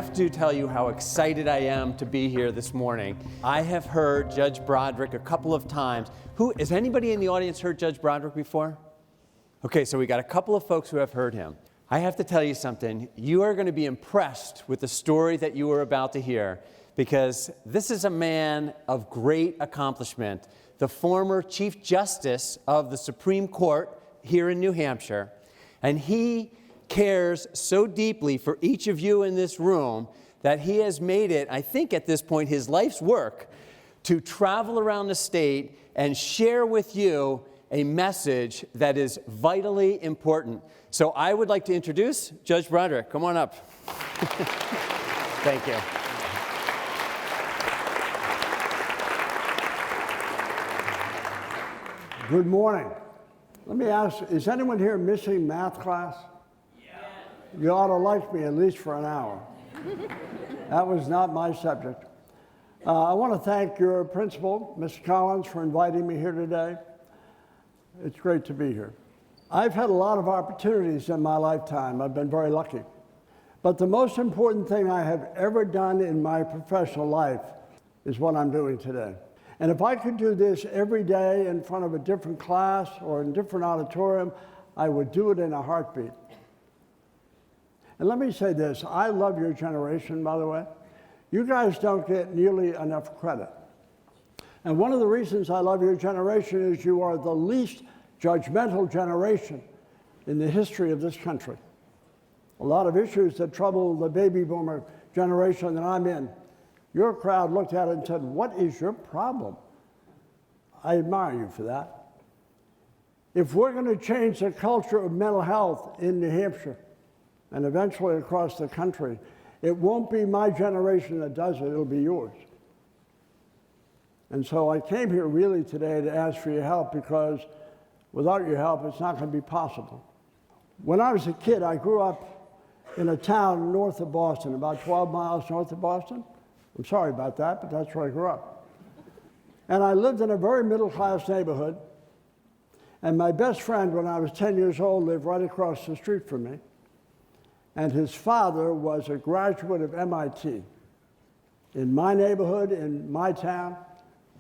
have to tell you how excited I am to be here this morning. I have heard Judge Broderick a couple of times. Has anybody in the audience heard Judge Broderick before? Okay, so we got a couple of folks who have heard him. I have to tell you something. You are going to be impressed with the story that you are about to hear, because this is a man of great accomplishment, the former Chief Justice of the Supreme Court here in New Hampshire, and he cares so deeply for each of you in this room that he has made it, I think at this point, his life's work to travel around the state and share with you a message that is vitally important. So I would like to introduce Judge Broderick. Come on up. Thank you. Good morning. Let me ask, is anyone here missing math class? You ought to like me at least for an hour. That was not my subject. I want to thank your principal, Mr. Collins, for inviting me here today. It's great to be here. I've had a lot of opportunities in my lifetime. I've been very lucky. But the most important thing I have ever done in my professional life is what I'm doing today. And if I could do this every day in front of a different class or in a different auditorium, I would do it in a heartbeat. And let me say this, I love your generation, by the way. You guys don't get nearly enough credit. And one of the reasons I love your generation is you are the least judgmental generation in the history of this country. A lot of issues that trouble the baby boomer generation that I'm in, your crowd looked at it and said, what is your problem? I admire you for that. If we're going to change the culture of mental health in New Hampshire, and eventually across the country, it won't be my generation that does it, it'll be yours. And so I came here really today to ask for your help, because without your help, it's not going to be possible. When I was a kid, I grew up in a town north of Boston, about 12 miles north of Boston. I'm sorry about that, but that's where I grew up. And I lived in a very middle-class neighborhood. And my best friend, when I was 10 years old, lived right across the street from me. And his father was a graduate of MIT. In my neighborhood, in my town,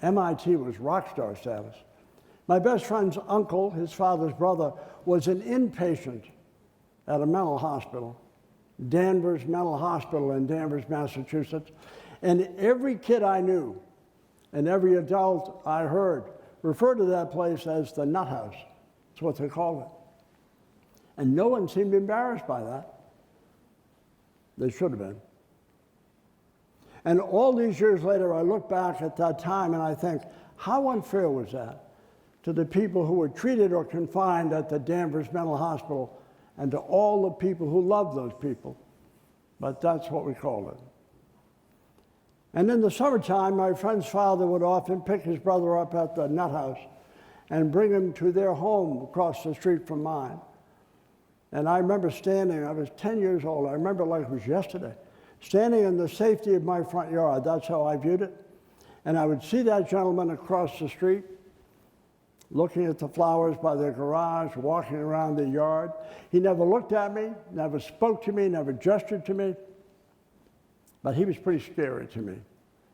MIT was rock star status. My best friend's uncle, his father's brother, was an inpatient at a mental hospital, Danvers Mental Hospital in Danvers, Massachusetts. And every kid I knew and every adult I heard referred to that place as the nut house. That's what they called it. And no one seemed embarrassed by that. They should have been. And all these years later, I look back at that time and I think, how unfair was that to the people who were treated or confined at the Danvers Mental Hospital and to all the people who loved those people. But that's what we called it. And in the summertime, my friend's father would often pick his brother up at the nut house and bring him to their home across the street from mine. And I remember standing, I was 10 years old, I remember like it was yesterday, standing in the safety of my front yard. That's how I viewed it. And I would see that gentleman across the street, looking at the flowers by their garage, walking around the yard. He never looked at me, never spoke to me, never gestured to me. But he was pretty scary to me.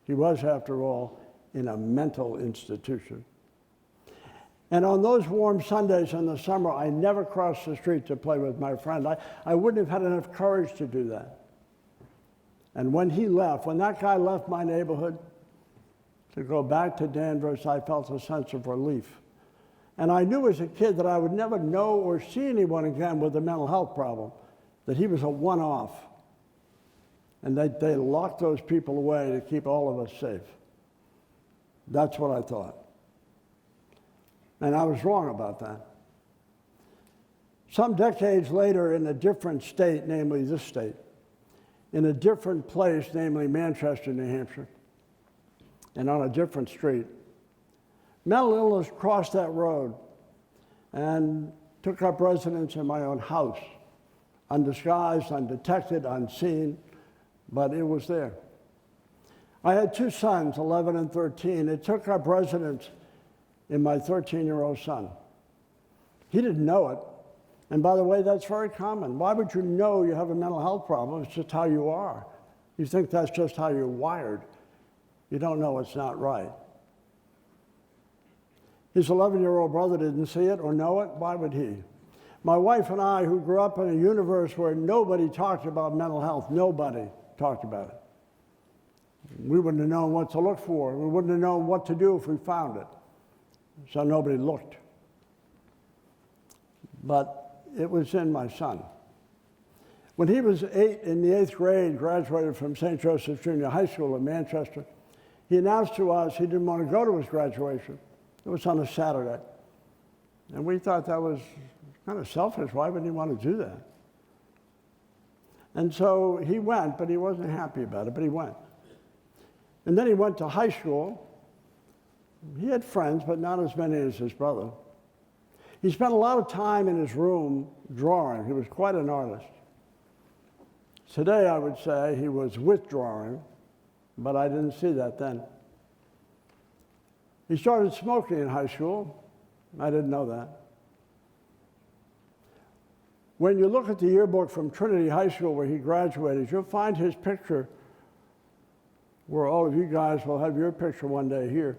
He was, after all, in a mental institution. And on those warm Sundays in the summer, I never crossed the street to play with my friend. I wouldn't have had enough courage to do that. And when he left, when that guy left my neighborhood to go back to Danvers, I felt a sense of relief. And I knew as a kid that I would never know or see anyone again with a mental health problem, that he was a one-off. And they locked those people away to keep all of us safe. That's what I thought. And I was wrong about that. Some decades later, in a different state, namely this state, in a different place, namely Manchester, New Hampshire, and on a different street, mental illness crossed that road and took up residence in my own house, undisguised, undetected, unseen, but it was there. I had two sons, 11 and 13. It took up residence in my 13-year-old son. He didn't know it. And by the way, that's very common. Why would you know you have a mental health problem? It's just how you are. You think that's just how you're wired. You don't know it's not right. His 11-year-old brother didn't see it or know it. Why would he? My wife and I, who grew up in a universe where nobody talked about mental health, nobody talked about it. We wouldn't have known what to look for. We wouldn't have known what to do if we found it. So nobody looked. But it was in my son. When he was 8 in the 8th grade, graduated from St. Joseph's Junior High School in Manchester, he announced to us he didn't want to go to his graduation. It was on a Saturday. And we thought that was kind of selfish. Why would he want to do that? And so he went, but he wasn't happy about it, but he went. And then he went to high school. He had friends, but not as many as his brother. He spent a lot of time in his room drawing. He was quite an artist. Today, I would say he was withdrawing, but I didn't see that then. He started smoking in high school. I didn't know that. When you look at the yearbook from Trinity High School where he graduated, you'll find his picture where all of you guys will have your picture one day here.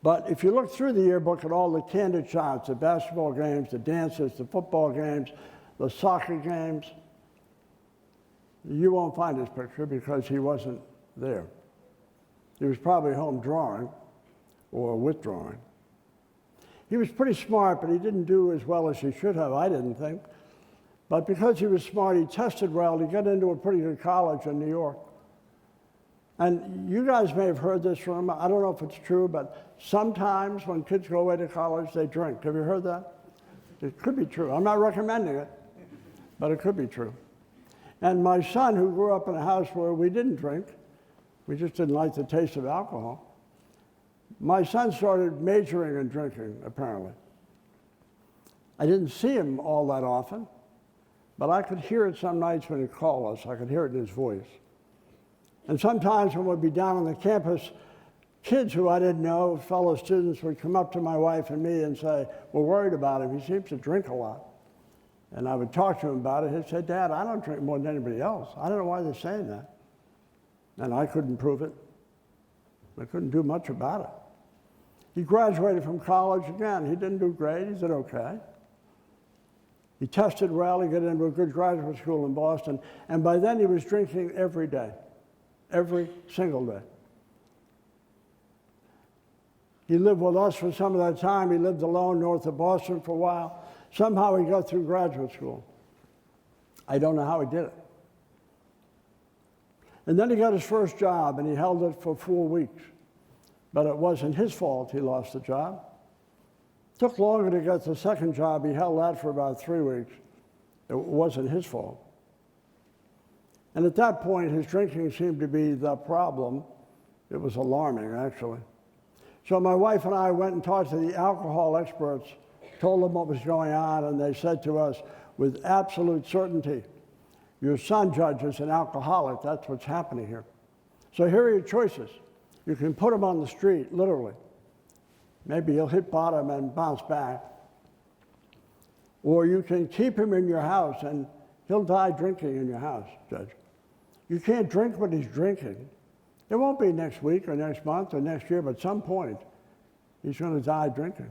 But if you look through the yearbook at all the candid shots, the basketball games, the dances, the football games, the soccer games, you won't find his picture because he wasn't there. He was probably home drawing or withdrawing. He was pretty smart, but he didn't do as well as he should have, I didn't think. But because he was smart, he tested well. He got into a pretty good college in New York. And you guys may have heard this from him. I don't know if it's true, but sometimes when kids go away to college, they drink. Have you heard that? It could be true. I'm not recommending it, but it could be true. And my son, who grew up in a house where we didn't drink, we just didn't like the taste of alcohol, my son started majoring in drinking, apparently. I didn't see him all that often, but I could hear it some nights when he'd call us. I could hear it in his voice. And sometimes when we'd be down on the campus, kids who I didn't know, fellow students, would come up to my wife and me and say, "We're worried about him. He seems to drink a lot." And I would talk to him about it. He'd say, "Dad, I don't drink more than anybody else. I don't know why they're saying that." And I couldn't prove it. I couldn't do much about it. He graduated from college again. He didn't do great. He did okay. He tested well. He got into a good graduate school in Boston. And by then he was drinking every day, every single day. He lived with us for some of that time. He lived alone north of Boston for a while. Somehow he got through graduate school. I don't know how he did it. And then he got his first job, and he held it for 4 weeks. But it wasn't his fault he lost the job. It took longer to get the second job. He held that for about 3 weeks. It wasn't his fault. And at that point, his drinking seemed to be the problem. It was alarming, actually. So my wife and I went and talked to the alcohol experts, told them what was going on, and they said to us with absolute certainty, "Your son, Judge, is an alcoholic. That's what's happening here." So here are your choices. You can put him on the street, literally. Maybe he'll hit bottom and bounce back. Or you can keep him in your house, and he'll die drinking in your house, Judge. You can't drink what he's drinking. It won't be next week or next month or next year, but at some point, he's going to die drinking.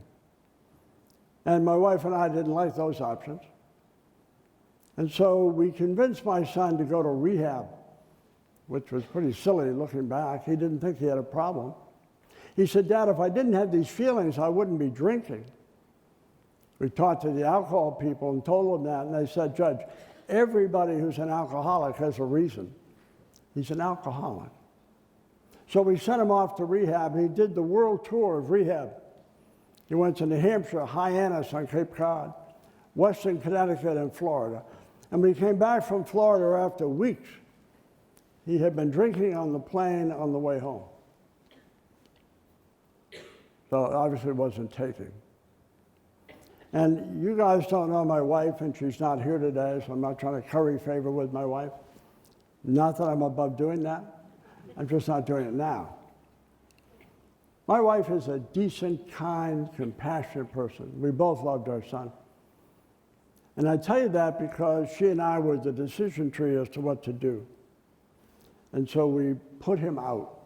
And my wife and I didn't like those options. And so we convinced my son to go to rehab, which was pretty silly looking back. He didn't think he had a problem. He said, "Dad, if I didn't have these feelings, I wouldn't be drinking." We talked to the alcohol people and told them that, and they said, "Judge, everybody who's an alcoholic has a reason. He's an alcoholic." So we sent him off to rehab, and he did the world tour of rehab. He went to New Hampshire, Hyannis on Cape Cod, Western Connecticut, and Florida. And when he came back from Florida after weeks, he had been drinking on the plane on the way home. So obviously wasn't taking. And you guys don't know my wife, and she's not here today, so I'm not trying to curry favor with my wife. Not that I'm above doing that. I'm just not doing it now. My wife is a decent, kind, compassionate person. We both loved our son. And I tell you that because she and I were the decision tree as to what to do. And so we put him out.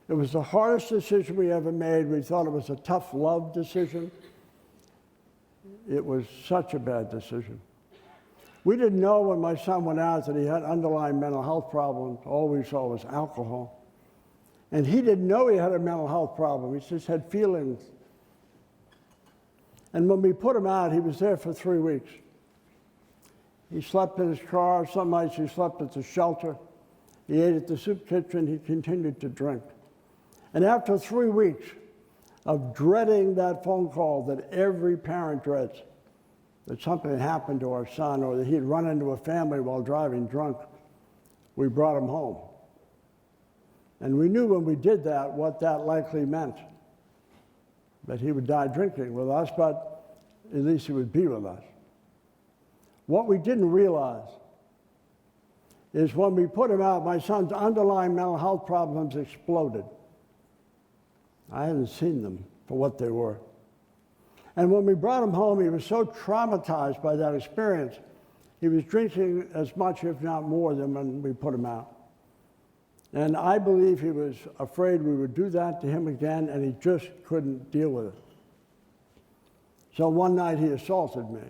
It was the hardest decision we ever made. We thought it was a tough love decision. It was such a bad decision. We didn't know when my son went out that he had underlying mental health problems. All we saw was alcohol. And he didn't know he had a mental health problem. He just had feelings. And when we put him out, he was there for 3 weeks. He slept in his car. Some nights he slept at the shelter. He ate at the soup kitchen. He continued to drink. And after 3 weeks of dreading that phone call that every parent dreads, that something had happened to our son or that he'd run into a family while driving drunk, we brought him home. And we knew when we did that what that likely meant, that he would die drinking with us, but at least he would be with us. What we didn't realize is when we put him out, my son's underlying mental health problems exploded. I hadn't seen them for what they were. And when we brought him home, he was so traumatized by that experience, he was drinking as much, if not more, than when we put him out. And I believe he was afraid we would do that to him again, and he just couldn't deal with it. So one night he assaulted me.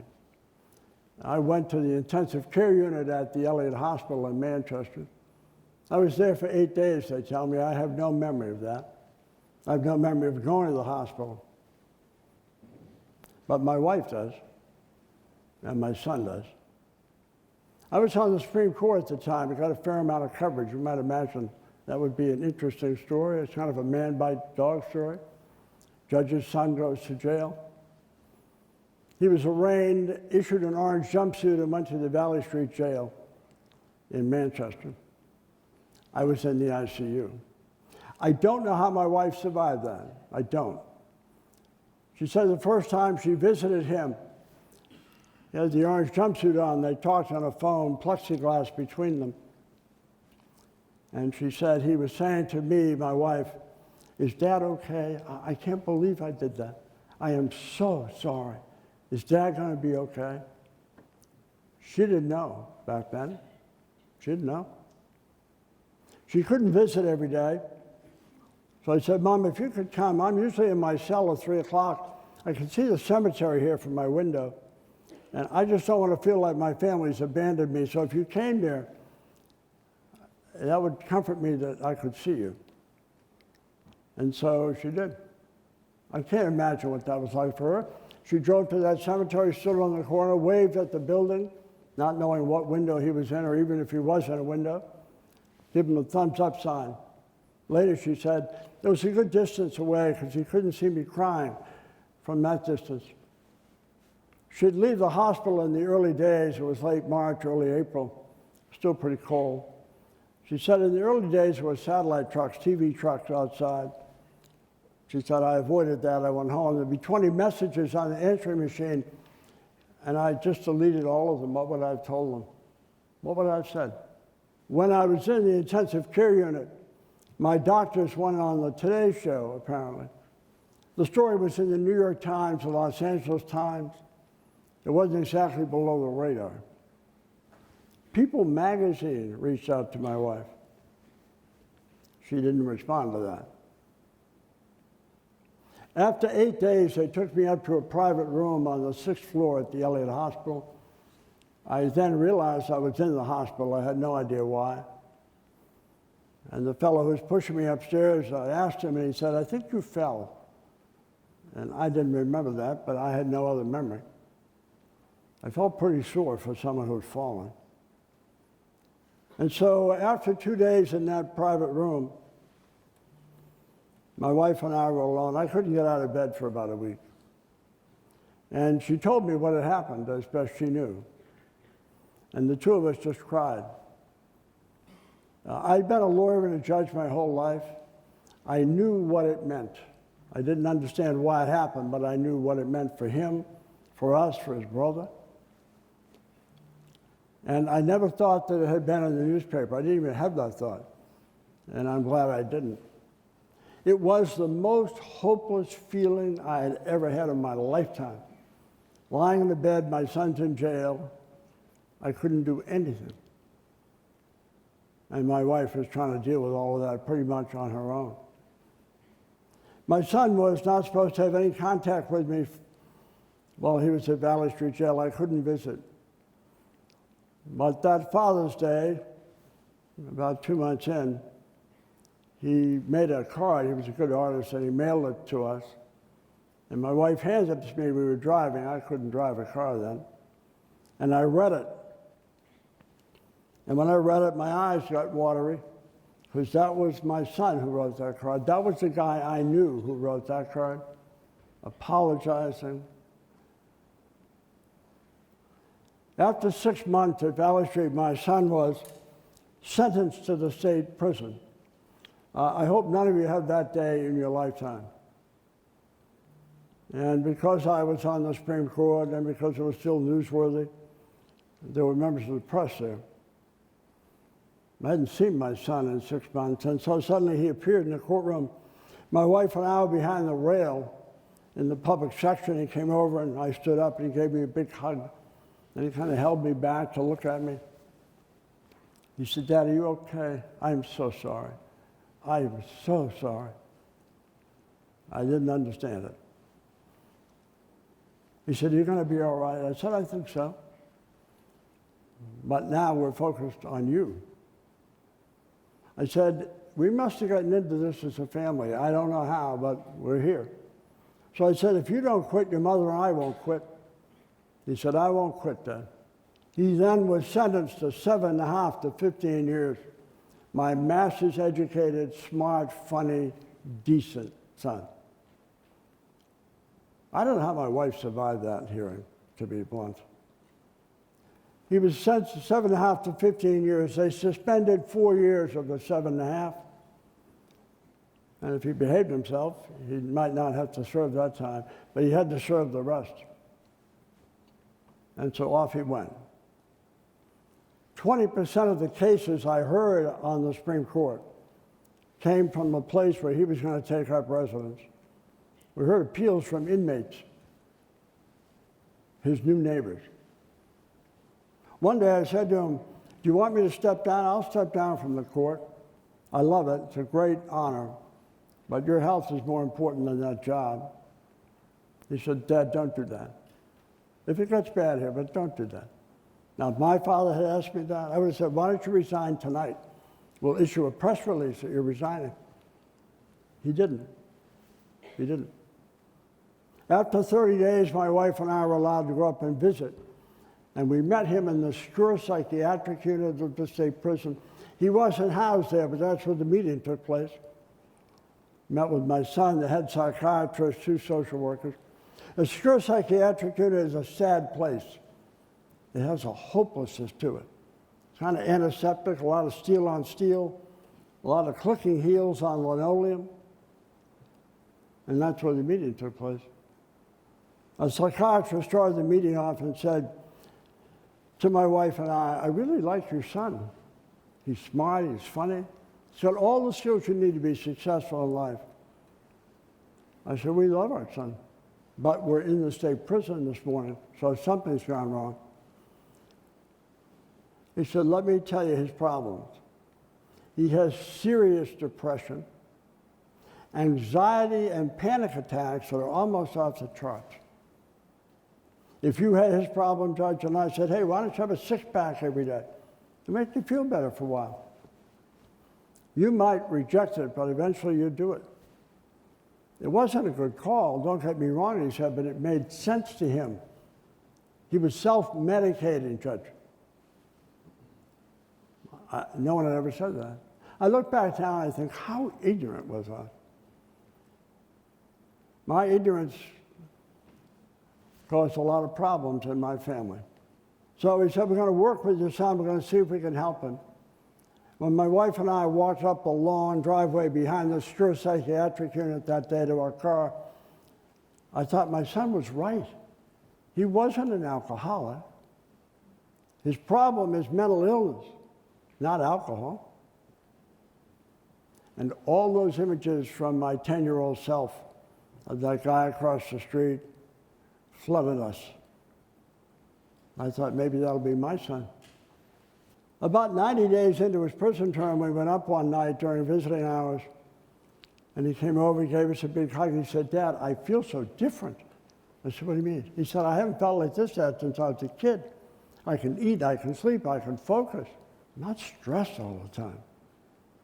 I went to the intensive care unit at the Elliott Hospital in Manchester. I was there for 8 days, they tell me. I have no memory of that. I have no memory of going to the hospital. But my wife does, and my son does. I was on the Supreme Court at the time. It got a fair amount of coverage. You might imagine that would be an interesting story. It's kind of a man-bite-dog story. Judge's son goes to jail. He was arraigned, issued an orange jumpsuit, and went to the Valley Street Jail in Manchester. I was in the ICU. I don't know how my wife survived that. I don't. She said the first time she visited him, he had the orange jumpsuit on. They talked on a phone, plexiglass between them. And she said he was saying to me, my wife, "Is Dad okay? I can't believe I did that. I am so sorry. Is Dad going to be okay?" She didn't know back then. She didn't know. She couldn't visit every day. So I said, "Mom, if you could come, I'm usually in my cell at 3 o'clock. I can see the cemetery here from my window. And I just don't want to feel like my family's abandoned me. So if you came there, that would comfort me that I could see you." And so she did. I can't imagine what that was like for her. She drove to that cemetery, stood on the corner, waved at the building, not knowing what window he was in, or even if he was in a window, give him a thumbs up sign. Later she said, it was a good distance away because he couldn't see me crying from that distance. She'd leave the hospital in the early days. It was late March, early April, still pretty cold. She said in the early days there were satellite trucks, TV trucks outside. She said, I avoided that. I went home. There'd be 20 messages on the answering machine, and I just deleted all of them. What would I have told them? What would I have said? When I was in the intensive care unit, my doctors went on the Today Show, apparently. The story was in the New York Times, the Los Angeles Times. It wasn't exactly below the radar. People magazine reached out to my wife. She didn't respond to that. After 8 days, they took me up to a private room on the 6th floor at the Elliott Hospital. I then realized I was in the hospital. I had no idea why. And the fellow who was pushing me upstairs, I asked him, and he said, I think you fell. And I didn't remember that, but I had no other memory. I felt pretty sore for someone who had fallen. And so after 2 days in that private room, my wife and I were alone. I couldn't get out of bed for about a week. And she told me what had happened as best she knew. And the two of us just cried. I'd been a lawyer and a judge my whole life. I knew what it meant. I didn't understand why it happened, but I knew what it meant for him, for us, for his brother. And I never thought that it had been in the newspaper. I didn't even have that thought. And I'm glad I didn't. It was the most hopeless feeling I had ever had in my lifetime. Lying in the bed, my son's in jail. I couldn't do anything. And my wife was trying to deal with all of that pretty much on her own. My son was not supposed to have any contact with me while he was at Valley Street Jail. I couldn't visit. But that Father's Day, about 2 months in, he made a card. He was a good artist, and he mailed it to us. And my wife handed it to me. We were driving. I couldn't drive a car then. And I read it. And when I read it, my eyes got watery, because that was my son who wrote that card. That was the guy I knew who wrote that card, apologizing. After 6 months at Valley Street, my son was sentenced to the state prison. I hope none of you have that day in your lifetime. And because I was on the Supreme Court and because it was still newsworthy, there were members of the press there. I hadn't seen my son in 6 months, and so suddenly he appeared in the courtroom. My wife and I were behind the rail in the public section. He came over, and I stood up, and he gave me a big hug. And he kind of held me back to look at me. He said, "Dad, are you okay?" "I'm so sorry. I was so sorry." I didn't understand it. He said, "You're going to be all right." I said, "I think so. But now we're focused on you." I said, "We must have gotten into this as a family. I don't know how, but we're here." So I said, "If you don't quit, your mother and I won't quit." He said, "I won't quit, Dad." He then was sentenced to 7.5 to 15 years. My master's educated, smart, funny, decent son. I don't know how my wife survived that hearing, to be blunt. He was sentenced to 7.5 to 15 years. They suspended 4 years of the 7.5. And if he behaved himself, he might not have to serve that time, but he had to serve the rest. And so off he went. 20% of the cases I heard on the Supreme Court came from a place where he was going to take up residence. We heard appeals from inmates, his new neighbors. One day I said to him, "Do you want me to step down?" "I'll step down from the court. I love it. It's a great honor. But your health is more important than that job." He said, "Dad, don't do that. If it gets bad here, but don't do that." Now, if my father had asked me that, I would have said, "Why don't you resign tonight? We'll issue a press release that you're resigning." He didn't. He didn't. After 30 days, my wife and I were allowed to go up and visit. And we met him in the secure psychiatric unit of the state prison. He wasn't housed there, but that's where the meeting took place. Met with my son, the head psychiatrist, 2 social workers. A secure psychiatric unit is a sad place. It has a hopelessness to it. It's kind of antiseptic, a lot of steel on steel, a lot of clicking heels on linoleum. And that's where the meeting took place. A psychiatrist started the meeting off and said to my wife and I really like your son. He's smart, he's funny. He's got all the skills you need to be successful in life. I said, "We love our son, but we're in the state prison this morning, so something's gone wrong." He said, "Let me tell you his problems. He has serious depression, anxiety, and panic attacks that are almost off the charts. If you had his problem, Judge, and I said, 'Hey, why don't you have a 6-pack every day to make you feel better for a while?' You might reject it, but eventually you'd do it." It wasn't a good call, don't get me wrong, he said, but it made sense to him. He was self-medicating, Judge. No one had ever said that. I look back now and I think, how ignorant was I? My ignorance caused a lot of problems in my family. So he said, "We're going to work with your son. We're going to see if we can help him." When my wife and I walked up the long driveway behind the secure psychiatric unit that day to our car, I thought my son was right. He wasn't an alcoholic. His problem is mental illness, not alcohol. And all those images from my 10-year-old self of that guy across the street flooded us. I thought maybe that'll be my son. About 90 days into his prison term, we went up one night during visiting hours, and he came over, he gave us a big hug, and he said, "Dad, I feel so different." I said, "What do you mean?" He said, "I haven't felt like this, Dad, since I was a kid. I can eat, I can sleep, I can focus. I'm not stressed all the time.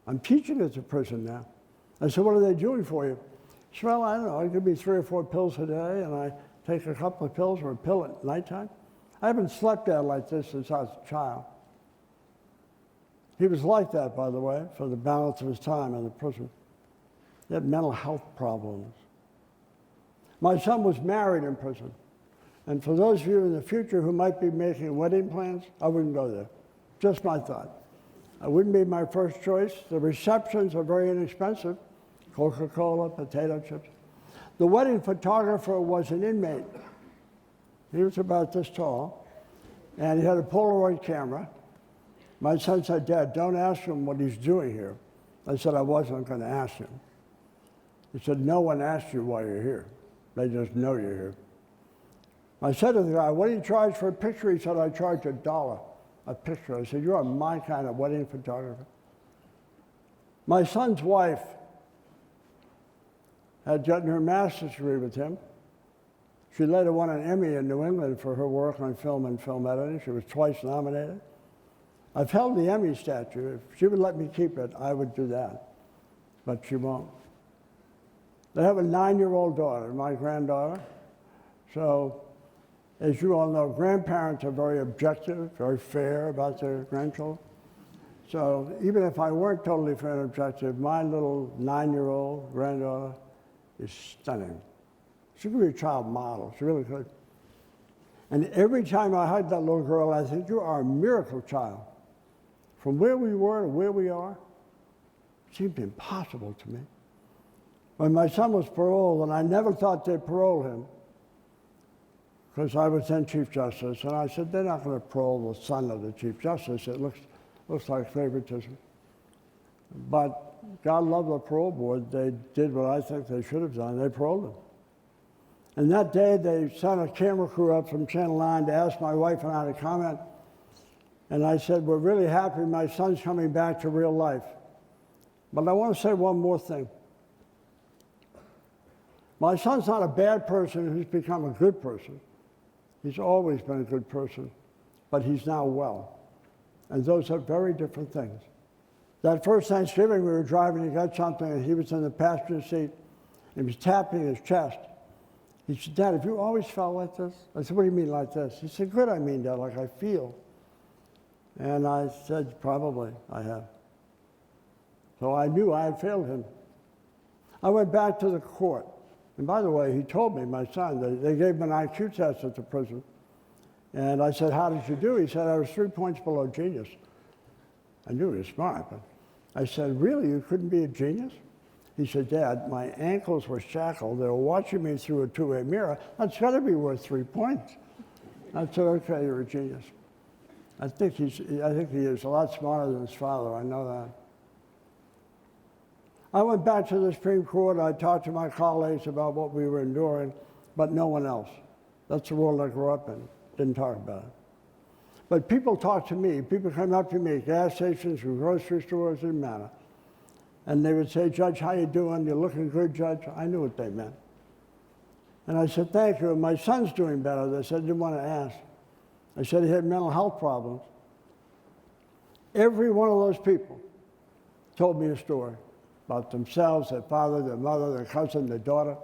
I'm teaching at the prison now." I said, "What are they doing for you?" He said, "Well, I don't know, it could be 3 or 4 pills a day, and I take a couple of pills or a pill at nighttime. I haven't slept out like this since I was a child." He was like that, by the way, for the balance of his time in the prison. He had mental health problems. My son was married in prison. And for those of you in the future who might be making wedding plans, I wouldn't go there. Just my thought. I wouldn't be my first choice. The receptions are very inexpensive. Coca-Cola, potato chips. The wedding photographer was an inmate. He was about this tall, and he had a Polaroid camera. My son said, "Dad, don't ask him what he's doing here." I said I wasn't going to ask him. He said, "No one asked you why you're here. They just know you're here." I said to the guy, "What do you charge for a picture?" He said, "I charge $1 a picture." I said, "You're my kind of wedding photographer." My son's wife had gotten her master's degree with him. She later won an Emmy in New England for her work on film and film editing. She was twice nominated. I've held the Emmy statue. If she would let me keep it, I would do that. But she won't. They have a 9-year-old daughter, my granddaughter. So, as you all know, grandparents are very objective, very fair about their grandchildren. So even if I weren't totally fair and objective, my little 9-year-old granddaughter is stunning. She could be a child model. She really could. And every time I hug that little girl, I think, "You are a miracle child." From where we were to where we are, it seemed impossible to me. When my son was paroled, and I never thought they'd parole him, because I was then Chief Justice, and I said, "They're not going to parole the son of the Chief Justice. It looks like favoritism." But God loved the parole board. They did what I think they should have done. They paroled him. And that day, they sent a camera crew up from Channel 9 to ask my wife and I to comment. And I said, "We're really happy my son's coming back to real life. But I want to say one more thing. My son's not a bad person who's become a good person. He's always been a good person, but he's now well. And those are very different things." That first Thanksgiving, we were driving to get something, and he was in the passenger seat. He was tapping his chest. He said, "Dad, have you always felt like this?" I said, "What do you mean like this?" He said, "Good, I mean, Dad, like I feel." And I said, "Probably I have." So I knew I had failed him. I went back to the court. And by the way, he told me, my son, they gave him an IQ test at the prison. And I said, "How did you do?" He said, "I was 3 points below genius." I knew he was smart, but I said, "Really, you couldn't be a genius?" He said, "Dad, my ankles were shackled. They were watching me through a two-way mirror. That's got to be worth 3 points." I said, "Okay, you're a genius." I think he is a lot smarter than his father. I know that. I went back to the Supreme Court. I talked to my colleagues about what we were enduring, but no one else. That's the world I grew up in. Didn't talk about it. But people talked to me. People came up to me at gas stations, or grocery stores, didn't matter. And they would say, "Judge, how you doing? You're looking good, Judge." I knew what they meant. And I said, "Thank you. My son's doing better." They said, "I didn't want to ask." I said he had mental health problems. Every one of those people told me a story about themselves, their father, their mother, their cousin, their daughter.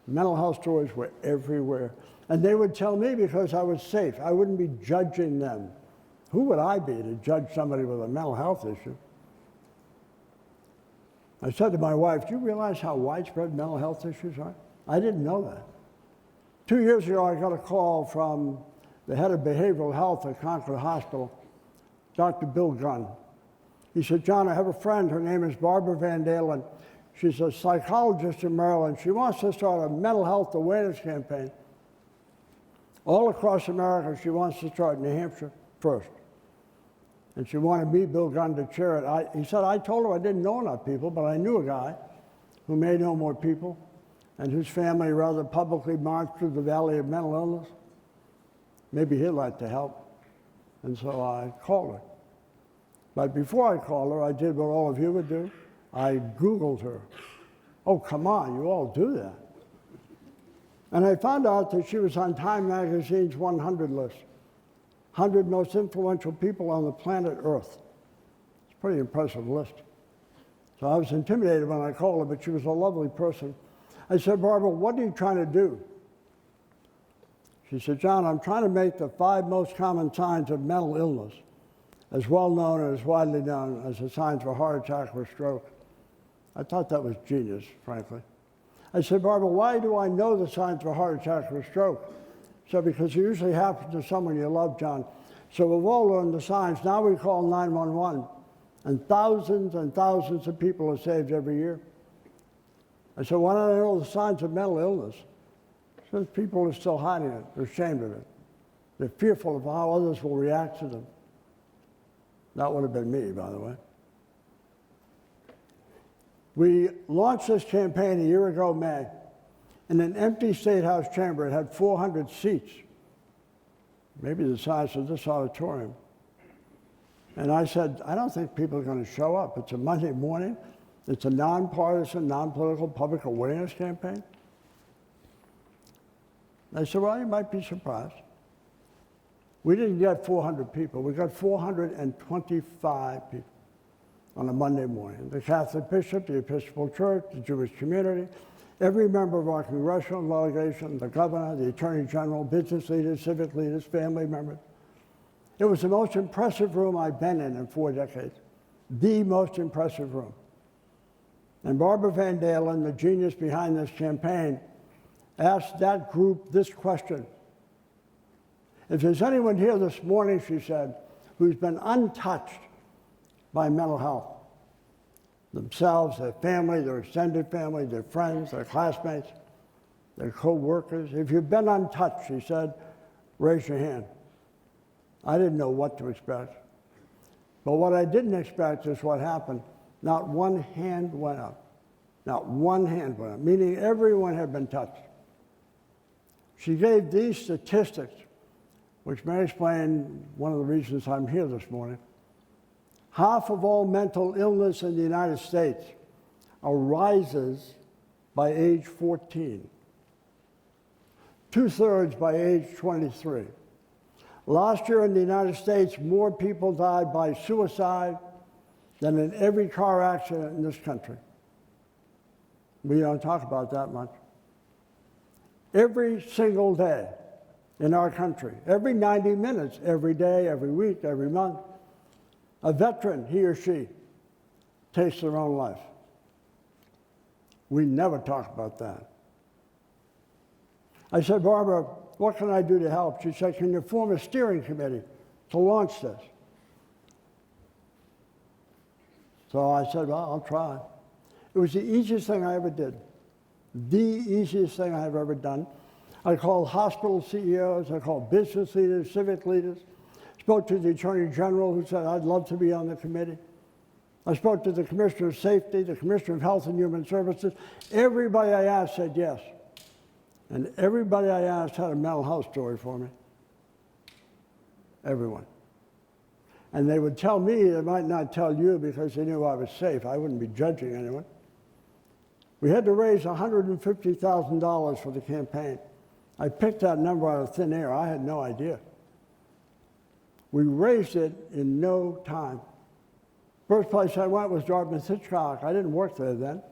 Mental health stories were everywhere. And they would tell me because I was safe. I wouldn't be judging them. Who would I be to judge somebody with a mental health issue? I said to my wife, "Do you realize how widespread mental health issues are?" I didn't know that. 2 years ago, I got a call from the head of behavioral health at Concord Hospital, Dr. Bill Gunn. He said, "John, I have a friend. Her name is Barbara Van Dalen. She's a psychologist in Maryland. She wants to start a mental health awareness campaign all across America. She wants to start in New Hampshire first. And she wanted me, Bill Gunn, to chair it." He said, "I told her I didn't know enough people, but I knew a guy who may know more people and whose family rather publicly marched through the valley of mental illness. Maybe he'd like to help." And so I called her. But before I called her, I did what all of you would do. I Googled her. Oh, come on, you all do that. And I found out that she was on Time Magazine's 100 list. 100 most influential people on the planet Earth. It's a pretty impressive list. So I was intimidated when I called her, but she was a lovely person. I said, Barbara, what are you trying to do? She said, John, I'm trying to make the 5 most common signs of mental illness as well known and as widely known as the signs of a heart attack or stroke. I thought that was genius, frankly. I said, Barbara, why do I know the signs of a heart attack or stroke? She said, because it usually happens to someone you love, John. So we've all learned the signs. Now we call 911, and thousands of people are saved every year. I said, why don't I know the signs of mental illness? She said, people are still hiding it. They're ashamed of it. They're fearful of how others will react to them. That would have been me, by the way. We launched this campaign a year ago, May, in an empty State House chamber. It had 400 seats, maybe the size of this auditorium. And I said, I don't think people are going to show up. It's a Monday morning. It's a nonpartisan, non-political public awareness campaign. I said, well, you might be surprised. We didn't get 400 people. We got 425 people on a Monday morning. The Catholic bishop, the Episcopal Church, the Jewish community, every member of our congressional delegation, the governor, the attorney general, business leaders, civic leaders, family members. It was the most impressive room I've been in 4 decades. The most impressive room. And Barbara Van Dalen, the genius behind this campaign, asked that group this question. If there's anyone here this morning, she said, who's been untouched by mental health, themselves, their family, their extended family, their friends, their classmates, their co-workers, if you've been untouched, she said, raise your hand. I didn't know what to expect. But what I didn't expect is what happened. Not one hand went up. Not one hand went up, meaning everyone had been touched. She gave these statistics, which may explain one of the reasons I'm here this morning. Half of all mental illness in the United States arises by age 14. 2/3 by age 23. Last year in the United States, more people died by suicide than in every car accident in this country. We don't talk about that much. Every single day in our country, every 90 minutes, every day, every week, every month, a veteran, he or she, takes their own life. We never talk about that. I said, Barbara, what can I do to help? She said, can you form a steering committee to launch this? So I said, well, I'll try. It was the easiest thing I ever did. The easiest thing I have ever done. I called hospital CEOs, I called business leaders, civic leaders, spoke to the Attorney General who said, I'd love to be on the committee. I spoke to the Commissioner of Safety, the Commissioner of Health and Human Services. Everybody I asked said yes. And everybody I asked had a mental health story for me. Everyone. And they would tell me, they might not tell you because they knew I was safe. I wouldn't be judging anyone. We had to raise $150,000 for the campaign. I picked that number out of thin air. I had no idea. We raised it in no time. First place I went was Dartmouth-Hitchcock. I didn't work there then.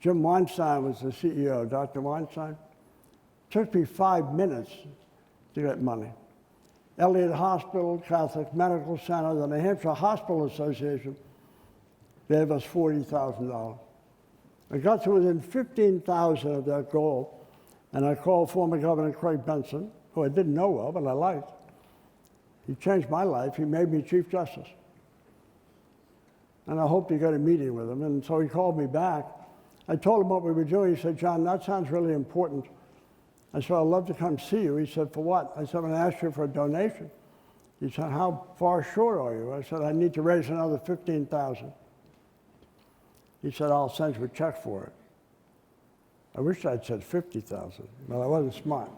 Jim Weinstein was the CEO, Dr. Weinstein. It took me 5 minutes to get money. Elliott Hospital, Catholic Medical Center, the New Hampshire Hospital Association gave us $40,000. I got to within 15,000 of that goal, and I called former Governor Craig Benson, who I didn't know well, but I liked. He changed my life. He made me Chief Justice. And I hoped to get a meeting with him, and so he called me back. I told him what we were doing. He said, John, that sounds really important. I said, I'd love to come see you. He said, for what? I said, I'm going to ask you for a donation. He said, how far short are you? I said, I need to raise another $15,000. He said, I'll send you a check for it. I wish I'd said $50,000, but I wasn't smart.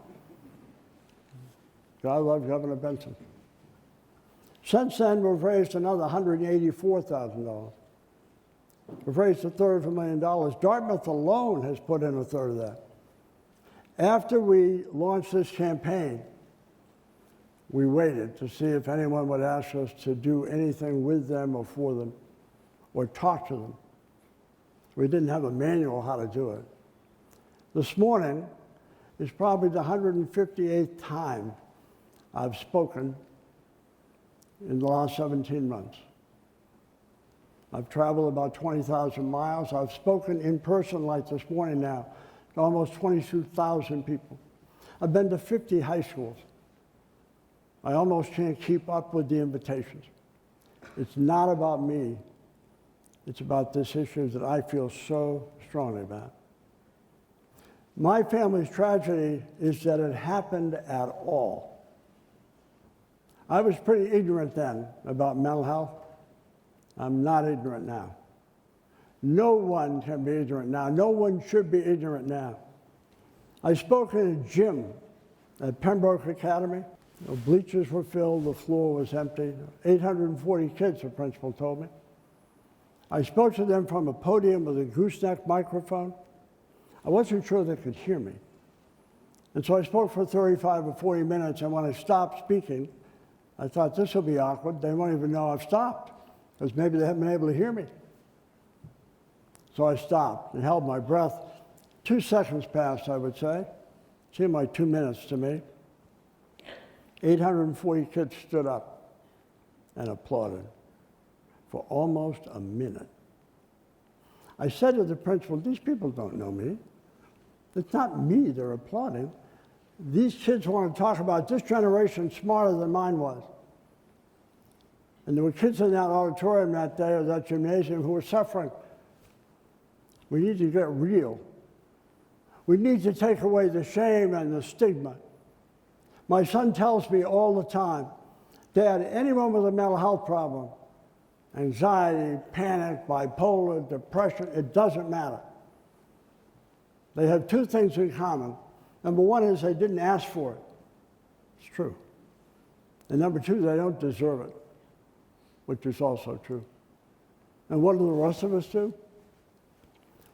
I love Governor Benson. Since then, we've raised another $184,000. We've raised a third of $1,000,000. Dartmouth alone has put in a third of that. After we launched this campaign, we waited to see if anyone would ask us to do anything with them or for them or talk to them. We didn't have a manual how to do it. This morning is probably the 158th time I've spoken in the last 17 months. I've traveled about 20,000 miles. I've spoken in person like this morning now to almost 22,000 people. I've been to 50 high schools. I almost can't keep up with the invitations. It's not about me. It's about this issue that I feel so strongly about. My family's tragedy is that it happened at all. I was pretty ignorant then about mental health. I'm not ignorant now. No one can be ignorant now. No one should be ignorant now. I spoke in a gym at Pembroke Academy. The bleachers were filled, the floor was empty. 840 kids, the principal told me. I spoke to them from a podium with a gooseneck microphone. I wasn't sure they could hear me. And so I spoke for 35 or 40 minutes, and when I stopped speaking, I thought this will be awkward. They won't even know I've stopped, because maybe they haven't been able to hear me. So I stopped and held my breath. 2 seconds passed, I would say. Seemed like 2 minutes to me. 840 kids stood up and applauded for almost a minute. I said to the principal, these people don't know me. It's not me they're applauding. These kids want to talk about this generation smarter than mine was. And there were kids in that auditorium that day, or that gymnasium, who were suffering. We need to get real. We need to take away the shame and the stigma. My son tells me all the time, Dad, anyone with a mental health problem, anxiety, panic, bipolar, depression, it doesn't matter. They have 2 things in common. Number 1 is they didn't ask for it. It's true. And number 2, they don't deserve it, which is also true. And what do the rest of us do?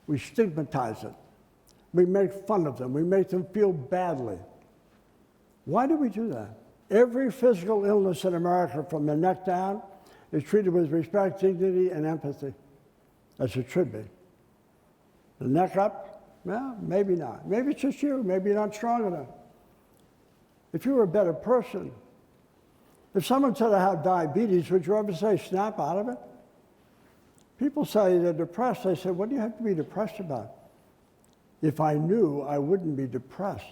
We stigmatize it. We make fun of them. We make them feel badly. Why do we do that? Every physical illness in America from the neck down is treated with respect, dignity, and empathy, as it should be. The neck up, well, maybe not. Maybe it's just you. Maybe you're not strong enough. If you were a better person, if someone said I have diabetes, would you ever say, snap out of it? People say they're depressed. They say, what do you have to be depressed about? If I knew, I wouldn't be depressed.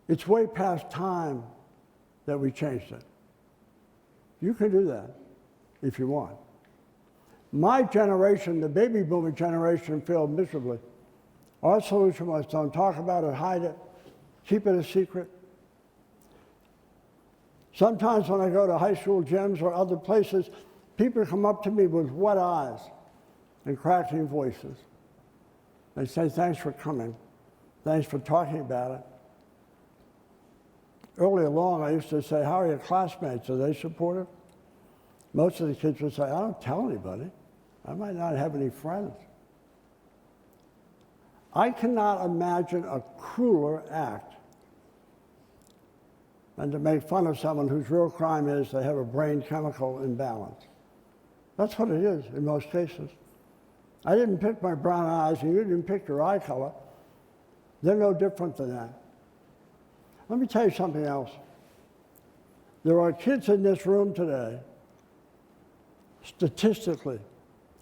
It's way past time that we changed it. You can do that if you want. My generation, the baby boomer generation, failed miserably. Our solution was don't talk about it, hide it, keep it a secret. Sometimes when I go to high school gyms or other places, people come up to me with wet eyes and cracking voices. They say, thanks for coming. Thanks for talking about it. Early along, I used to say, how are your classmates? Are they supportive? Most of the kids would say, I don't tell anybody. I might not have any friends. I cannot imagine a crueler act than to make fun of someone whose real crime is they have a brain chemical imbalance. That's what it is in most cases. I didn't pick my brown eyes, and you didn't pick your eye color. They're no different than that. Let me tell you something else. There are kids in this room today, statistically,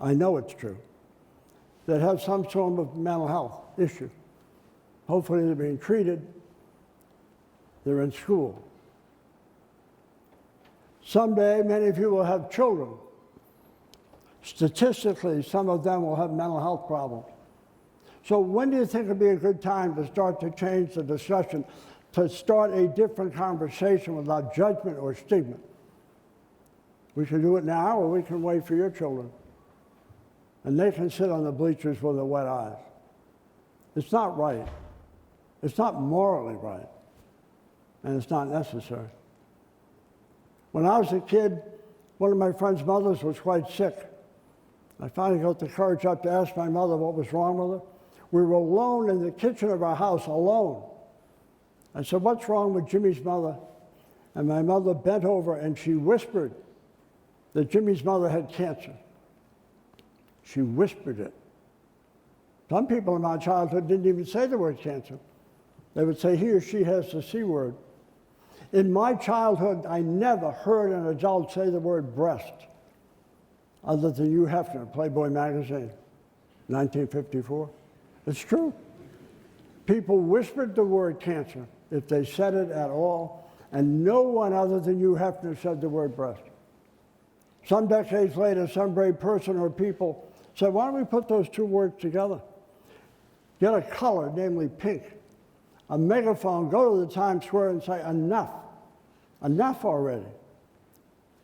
I know it's true, that have some sort of mental health issue. Hopefully they're being treated. They're in school. Someday, many of you will have children. Statistically, some of them will have mental health problems. So when do you think would be a good time to start to change the discussion, to start a different conversation without judgment or stigma? We can do it now, or we can wait for your children. And they can sit on the bleachers with their wet eyes. It's not right. It's not morally right. and it's not necessary. When I was a kid, one of my friend's mothers was quite sick. I finally got the courage up to ask my mother what was wrong with her. We were alone in the kitchen of our house, alone. I said, "What's wrong with Jimmy's mother?" And my mother bent over and she whispered that Jimmy's mother had cancer. She whispered it. Some people in my childhood didn't even say the word cancer. They would say he or she has the C word. In my childhood, I never heard an adult say the word breast, other than Hugh Hefner, Playboy magazine, 1954. It's true. People whispered the word cancer, if they said it at all, and no one other than Hugh Hefner said the word breast. Some decades later, some brave person or people said, "Why don't we put those two words together? Get a color, namely pink, a megaphone, go to the Times Square and say, enough, enough already."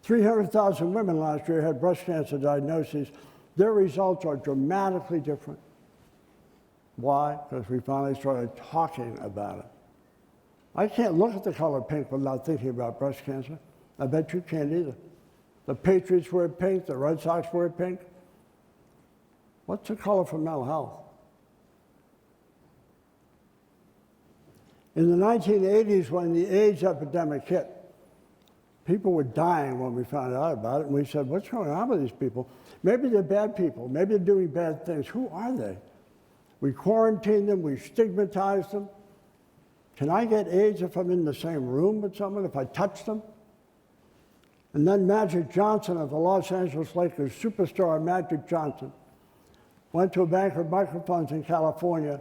300,000 women last year had breast cancer diagnoses. Their results are dramatically different. Why? Because we finally started talking about it. I can't look at the color pink without thinking about breast cancer. I bet you can't either. The Patriots wear pink, the Red Sox wear pink. What's the color for mental health? In the 1980s, when the AIDS epidemic hit, people were dying when we found out about it, and we said, "What's going on with these people? Maybe they're bad people. Maybe they're doing bad things. Who are they?" We quarantined them. We stigmatized them. Can I get AIDS if I'm in the same room with someone, if I touch them? And then Magic Johnson of the Los Angeles Lakers, superstar Magic Johnson, went to a bank of microphones in California,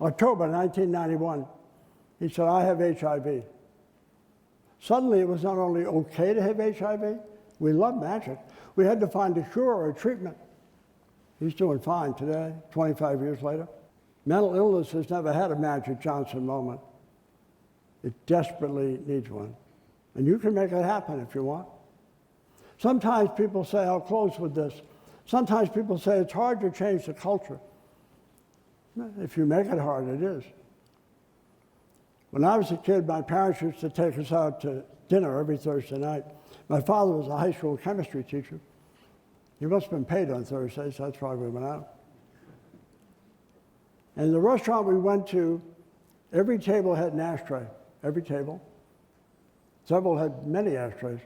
October 1991. He said, "I have HIV." Suddenly, it was not only okay to have HIV, we love Magic. We had to find a cure or a treatment. He's doing fine today, 25 years later. Mental illness has never had a Magic Johnson moment. It desperately needs one. And you can make it happen if you want. Sometimes people say, I'll close with this. Sometimes people say it's hard to change the culture. If you make it hard, it is. When I was a kid, my parents used to take us out to dinner every Thursday night. My father was a high school chemistry teacher. He must have been paid on Thursdays, that's why we went out. And the restaurant we went to, every table had an ashtray, every table. Several had many ashtrays.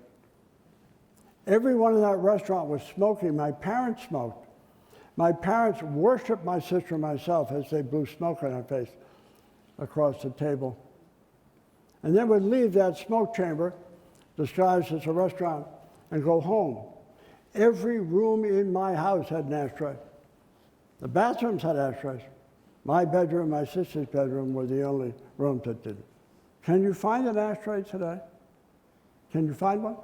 Everyone in that restaurant was smoking. My parents smoked. My parents worshiped my sister and myself as they blew smoke in our face across the table. And then would leave that smoke chamber, disguised as a restaurant, and go home. Every room in my house had an ashtray. The bathrooms had ashtrays. My bedroom, my sister's bedroom were the only rooms that didn't. Can you find an ashtray today? Can you find one?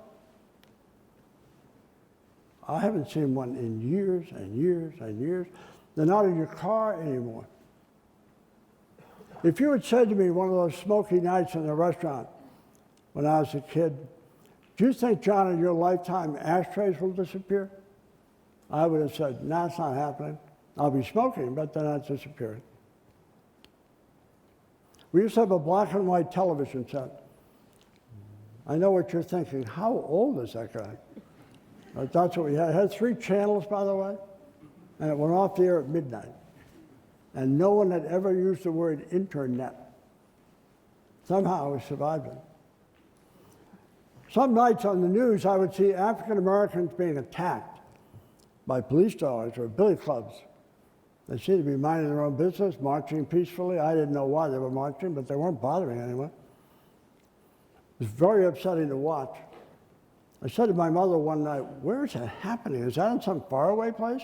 I haven't seen one in years and years and years. They're not in your car anymore. If you had said to me one of those smoky nights in the restaurant when I was a kid, "Do you think, John, in your lifetime ashtrays will disappear?" I would have said, "No, it's not happening. I'll be smoking, but they're not disappearing." We used to have a black and white television set. I know what you're thinking. How old is that guy? But that's what we had. It had 3 channels, by the way, and it went off the air at midnight. And no one had ever used the word internet. Somehow we survived it. Some nights on the news, I would see African Americans being attacked by police dogs or billy clubs. They seemed to be minding their own business, marching peacefully. I didn't know why they were marching, but they weren't bothering anyone. It was very upsetting to watch. I said to my mother one night, "Where is that happening? Is that in some faraway place?"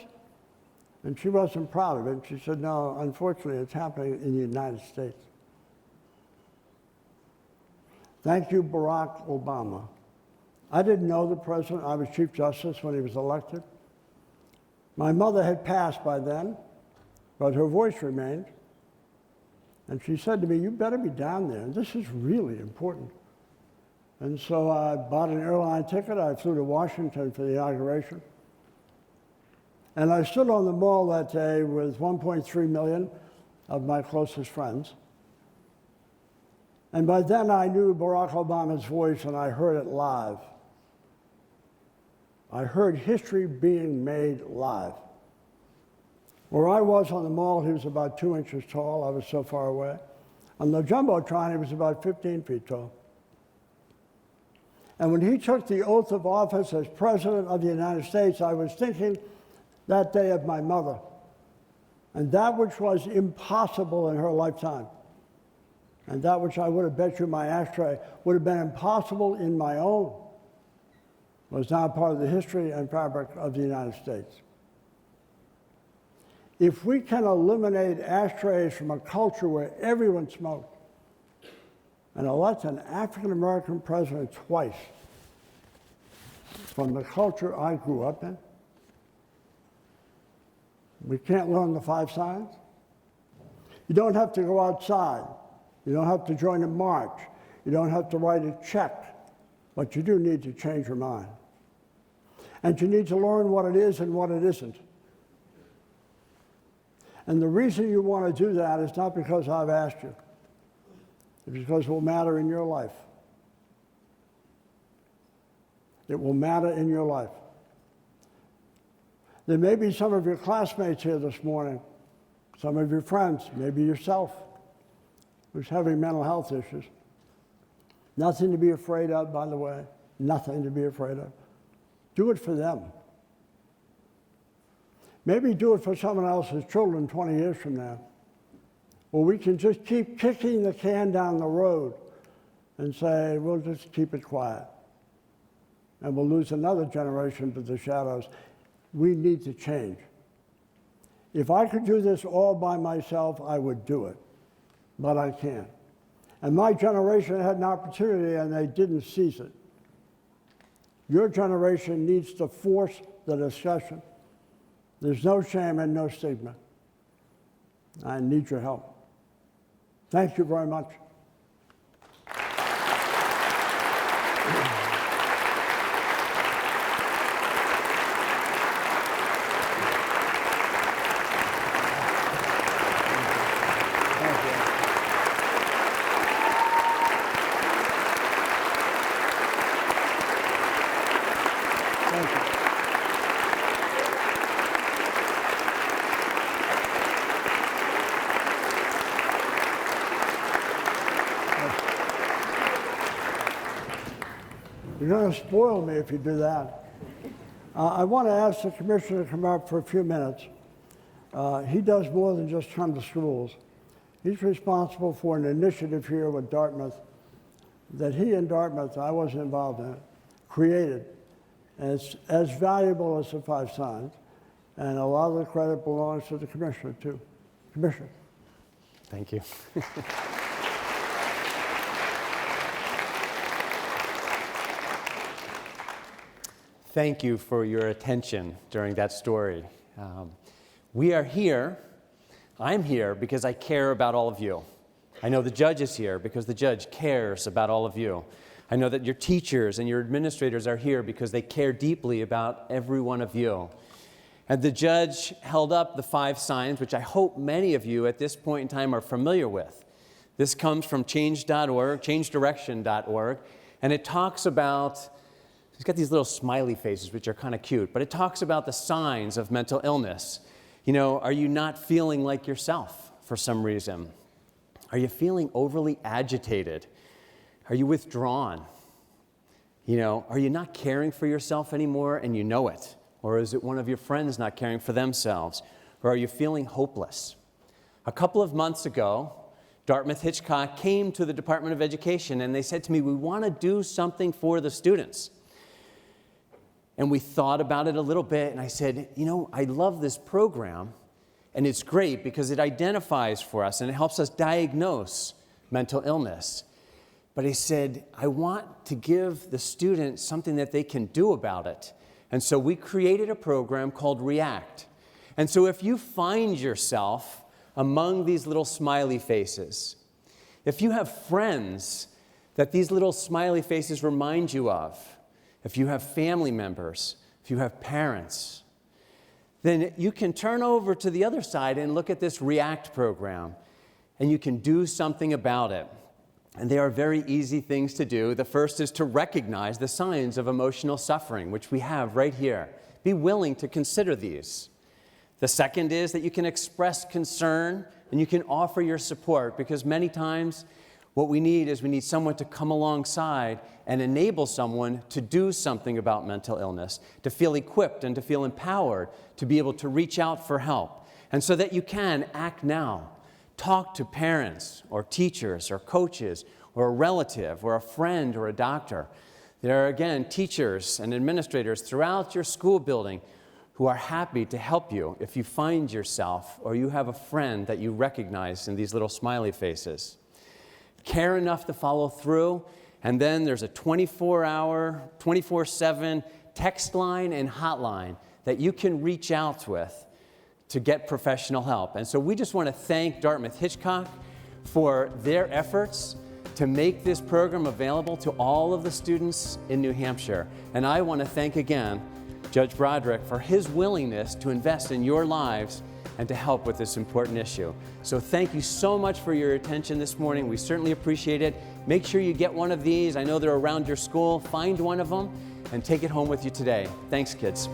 And she wasn't proud of it. She said, "No, unfortunately, it's happening in the United States." Thank you, Barack Obama. I didn't know the president. I was Chief Justice when he was elected. My mother had passed by then, but her voice remained. And she said to me, "You better be down there. This is really important." And so I bought an airline ticket. I flew to Washington for the inauguration. And I stood on the mall that day with 1.3 million of my closest friends. And by then I knew Barack Obama's voice and I heard it live. I heard history being made live. Where I was on the mall, he was about 2 inches tall. I was so far away. On the Jumbotron, he was about 15 feet tall. And when he took the oath of office as President of the United States, I was thinking that day of my mother, and that which was impossible in her lifetime, and that which I would have bet you my ashtray would have been impossible in my own, was now part of the history and fabric of the United States. If we can eliminate ashtrays from a culture where everyone smoked and elect an African-American president twice from the culture I grew up in, we can't learn the 5 signs. You don't have to go outside. You don't have to join a march. You don't have to write a check. But you do need to change your mind. And you need to learn what it is and what it isn't. And the reason you want to do that is not because I've asked you. It's because it will matter in your life. It will matter in your life. There may be some of your classmates here this morning, some of your friends, maybe yourself, who's having mental health issues. Nothing to be afraid of, by the way. Nothing to be afraid of. Do it for them. Maybe do it for someone else's children 20 years from now. Or we can just keep kicking the can down the road and say, we'll just keep it quiet. And we'll lose another generation to the shadows. We need to change. If I could do this all by myself, I would do it. But I can't. And my generation had an opportunity and they didn't seize it. Your generation needs to force the discussion. There's no shame and no stigma. I need your help. Thank you very much. You're going to spoil me if you do that. I want to ask the commissioner to come up for a few minutes. He does more than just come to schools. He's responsible for an initiative here with Dartmouth that he and Dartmouth, I wasn't involved in it, created. And it's as valuable as the 5 signs. And a lot of the credit belongs to the commissioner, too. Commissioner. Thank you. Thank you for your attention during that story. We are here, I'm here because I care about all of you. I know the judge is here because the judge cares about all of you. I know that your teachers and your administrators are here because they care deeply about every one of you. And the judge held up the 5 signs, which I hope many of you at this point in time are familiar with. This comes from change.org, changedirection.org, and it talks about, it's got these little smiley faces, which are kind of cute, but it talks about the signs of mental illness. You know, are you not feeling like yourself for some reason? Are you feeling overly agitated? Are you withdrawn? You know, are you not caring for yourself anymore and you know it? Or is it one of your friends not caring for themselves? Or are you feeling hopeless? A couple of months ago, Dartmouth-Hitchcock came to the Department of Education and they said to me, we want to do something for the students. And we thought about it a little bit, and I said, you know, I love this program, and it's great because it identifies for us and it helps us diagnose mental illness. But I said, I want to give the students something that they can do about it. And so we created a program called R.E.A.C.T. And so if you find yourself among these little smiley faces, if you have friends that these little smiley faces remind you of, if you have family members, if you have parents, then you can turn over to the other side and look at this R.E.A.C.T. program, and you can do something about it. And they are very easy things to do. The first is to recognize the signs of emotional suffering, which we have right here. Be willing to consider these. The second is that you can express concern and you can offer your support, because many times what we need someone to come alongside and enable someone to do something about mental illness, to feel equipped and to feel empowered, to be able to reach out for help. And so that you can act now. Talk to parents or teachers or coaches or a relative or a friend or a doctor. There are, again, teachers and administrators throughout your school building who are happy to help you if you find yourself or you have a friend that you recognize in these little smiley faces. Care enough to follow through, and then there's a 24-hour, 24/7 text line and hotline that you can reach out with to get professional help. And so we just want to thank Dartmouth-Hitchcock for their efforts to make this program available to all of the students in New Hampshire. And I want to thank again Judge Broderick for his willingness to invest in your lives and to help with this important issue. So thank you so much for your attention this morning. We certainly appreciate it. Make sure you get one of these. I know they're around your school. Find one of them and take it home with you today. Thanks, kids.